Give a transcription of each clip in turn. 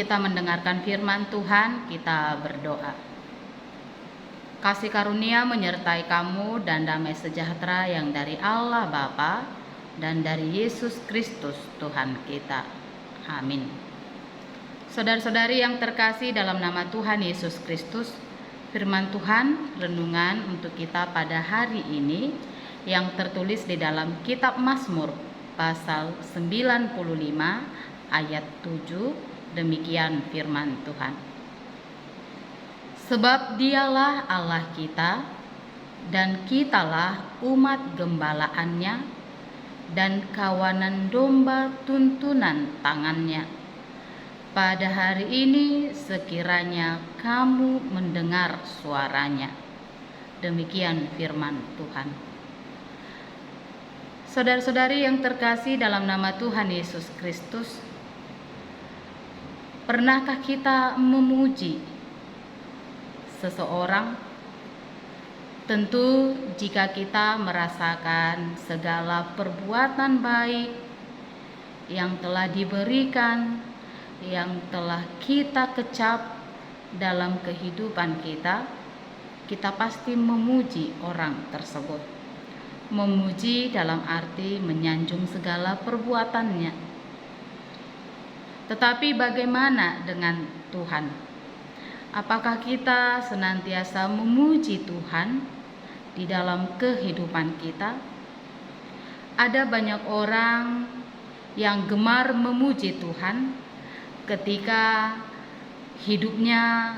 kita mendengarkan firman Tuhan, kita berdoa. Kasih karunia menyertai kamu dan damai sejahtera yang dari Allah Bapa dan dari Yesus Kristus Tuhan kita. Amin. Saudara-saudari yang terkasih dalam nama Tuhan Yesus Kristus, firman Tuhan renungan untuk kita pada hari ini yang tertulis di dalam kitab Mazmur pasal 95 ayat 7. Demikian firman Tuhan. Sebab dialah Allah kita, dan kitalah umat gembalaannya, dan kawanan domba tuntunan tangannya. Pada hari ini sekiranya kamu mendengar suaranya. Demikian firman Tuhan. Saudara-saudari yang terkasih dalam nama Tuhan Yesus Kristus, pernahkah kita memuji seseorang? Tentu jika kita merasakan segala perbuatan baik yang telah diberikan, yang telah kita kecap dalam kehidupan kita, kita pasti memuji orang tersebut. Memuji dalam arti menyanjung segala perbuatannya. Tetapi bagaimana dengan Tuhan? Apakah kita senantiasa memuji Tuhan di dalam kehidupan kita? Ada banyak orang yang gemar memuji Tuhan ketika hidupnya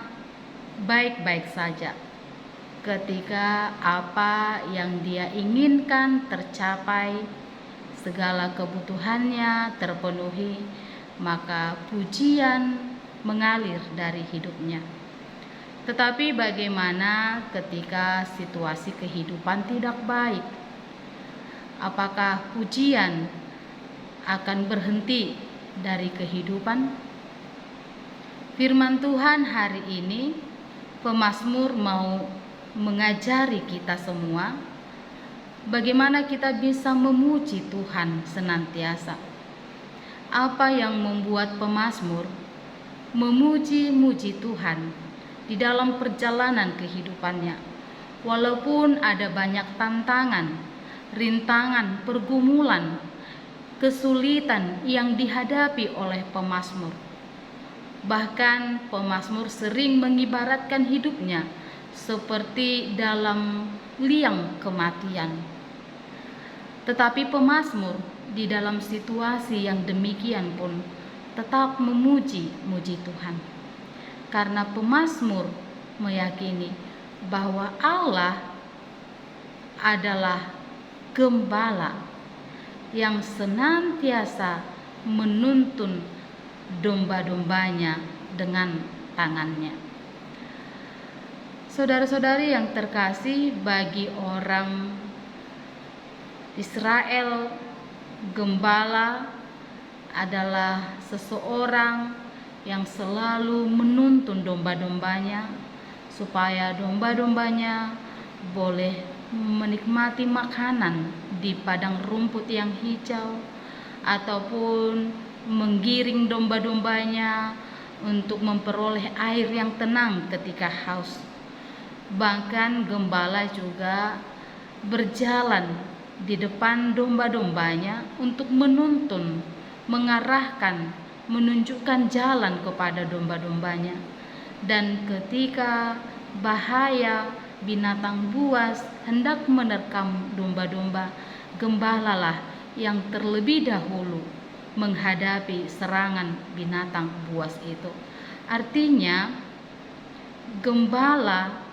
baik-baik saja, ketika apa yang dia inginkan tercapai, segala kebutuhannya terpenuhi, maka pujian mengalir dari hidupnya. Tetapi bagaimana ketika situasi kehidupan tidak baik? Apakah pujian akan berhenti dari kehidupan? Firman Tuhan hari ini, pemazmur mau mengajari kita semua bagaimana kita bisa memuji Tuhan senantiasa. Apa yang membuat pemazmur memuji-muji Tuhan di dalam perjalanan kehidupannya, walaupun ada banyak tantangan, rintangan, pergumulan, kesulitan yang dihadapi oleh pemazmur. Bahkan pemazmur sering mengibaratkan hidupnya seperti dalam liang kematian. Tetapi pemazmur di dalam situasi yang demikian pun tetap memuji-muji Tuhan. Karena pemazmur meyakini bahwa Allah adalah gembala yang senantiasa menuntun domba-dombanya dengan tangannya. Saudara-saudari yang terkasih, bagi orang Israel, gembala adalah seseorang yang selalu menuntun domba-dombanya supaya domba-dombanya boleh menikmati makanan di padang rumput yang hijau, ataupun menggiring domba-dombanya untuk memperoleh air yang tenang ketika haus. Bahkan gembala juga berjalan di depan domba-dombanya untuk menuntun, mengarahkan, menunjukkan jalan kepada domba-dombanya. Dan ketika bahaya binatang buas hendak menerkam domba-domba, gembalalah yang terlebih dahulu menghadapi serangan binatang buas itu. Artinya, gembala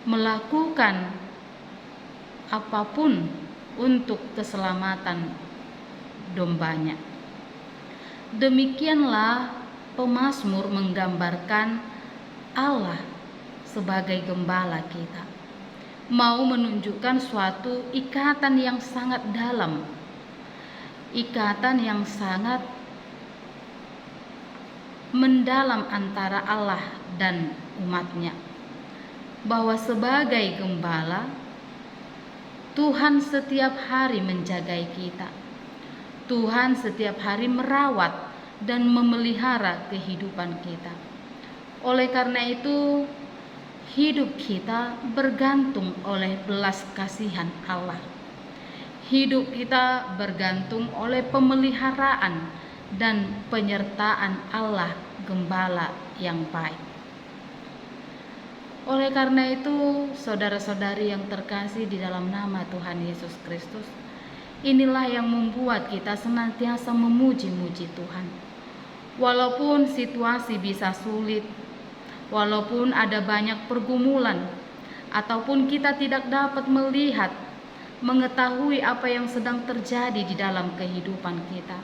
melakukan apapun untuk keselamatan dombanya. Demikianlah pemazmur menggambarkan Allah sebagai gembala kita, mau menunjukkan suatu ikatan yang sangat dalam, ikatan yang sangat mendalam antara Allah dan umatnya, bahwa sebagai gembala Tuhan setiap hari menjagai kita. Tuhan setiap hari merawat dan memelihara kehidupan kita. Oleh karena itu, hidup kita bergantung oleh belas kasihan Allah. Hidup kita bergantung oleh pemeliharaan dan penyertaan Allah Gembala yang baik. Oleh karena itu, saudara-saudari yang terkasih di dalam nama Tuhan Yesus Kristus, inilah yang membuat kita senantiasa memuji-muji Tuhan. Walaupun situasi bisa sulit, walaupun ada banyak pergumulan, ataupun kita tidak dapat melihat, mengetahui apa yang sedang terjadi di dalam kehidupan kita,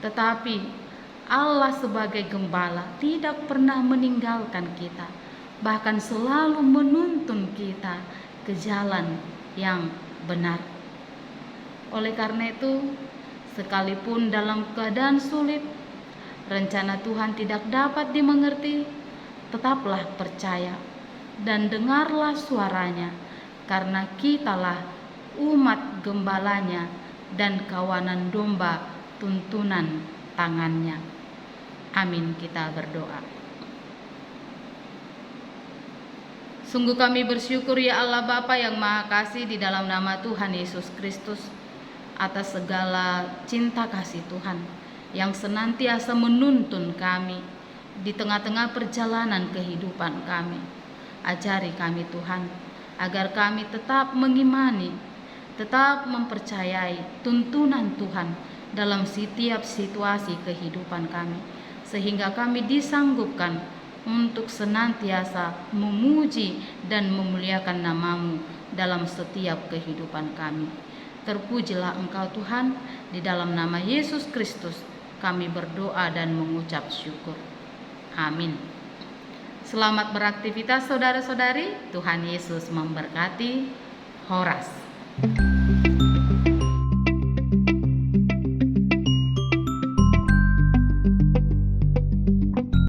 tetapi Allah sebagai Gembala tidak pernah meninggalkan kita, bahkan selalu menuntun kita ke jalan yang benar. Oleh karena itu, sekalipun dalam keadaan sulit, rencana Tuhan tidak dapat dimengerti, tetaplah percaya dan dengarlah suaranya, karena kitalah umat Gembalanya dan kawanan domba tuntunan tangannya. Amin. Kita berdoa. Sungguh kami bersyukur ya Allah Bapa yang Maha Kasih, di dalam nama Tuhan Yesus Kristus, atas segala cinta kasih Tuhan yang senantiasa menuntun kami di tengah-tengah perjalanan kehidupan kami. Ajari kami Tuhan, agar kami tetap mengimani, tetap mempercayai tuntunan Tuhan dalam setiap situasi kehidupan kami, sehingga kami disanggupkan untuk senantiasa memuji dan memuliakan nama-Mu dalam setiap kehidupan kami. Terpujilah Engkau Tuhan, di dalam nama Yesus Kristus kami berdoa dan mengucap syukur. Amin. Selamat beraktivitas saudara-saudari, Tuhan Yesus memberkati. Horas.